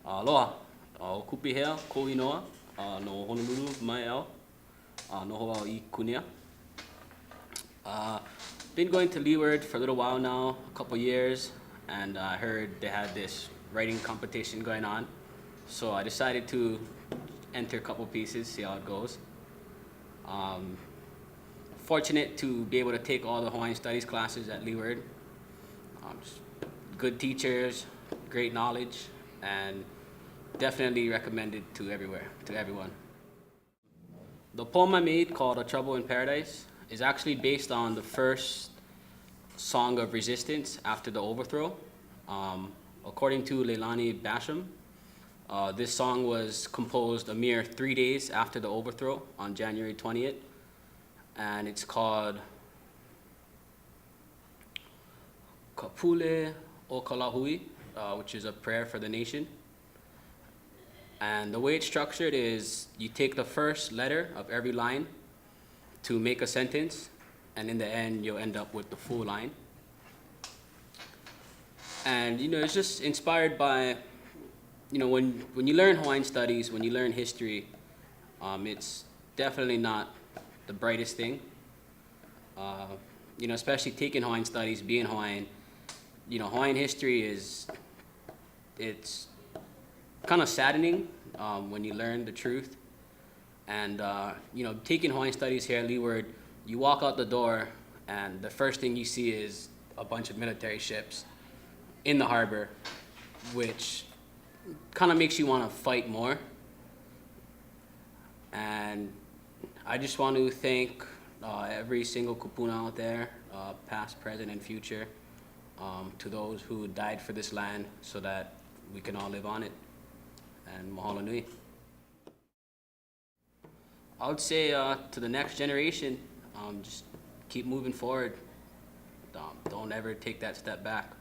Aloha, Kupihea Wilson, no Honolulu mai au, no Hawaii kunia. Been going to Leeward for a little while now, a couple years, and I heard they had this writing competition going on. So I decided to enter a couple pieces, see how it goes. Fortunate to be able to take all the Hawaiian studies classes at Leeward. Good teachers, great knowledge, and definitely recommended to everyone. The poem I made called A Trouble in Paradise is actually based on the first song of resistance after the overthrow. According to Leilani Basham, this song was composed a mere 3 days after the overthrow on January 20th, and it's called Kapule o Kalahui, which is a prayer for the nation. And the way it's structured is you take the first letter of every line to make a sentence, and in the end you'll end up with the full line. And it's just inspired by, when you learn Hawaiian studies, when you learn history, it's definitely not the brightest thing. Especially taking Hawaiian studies, being Hawaiian, Hawaiian history it's kind of saddening when you learn the truth. And taking Hawaiian studies here at Leeward, you walk out the door and the first thing you see is a bunch of military ships in the harbor, which kind of makes you want to fight more. And I just want to thank every single kupuna out there, past, present, and future, to those who died for this land so that we can all live on it. And mahalo nui. I would say to the next generation, just keep moving forward. Don't ever take that step back.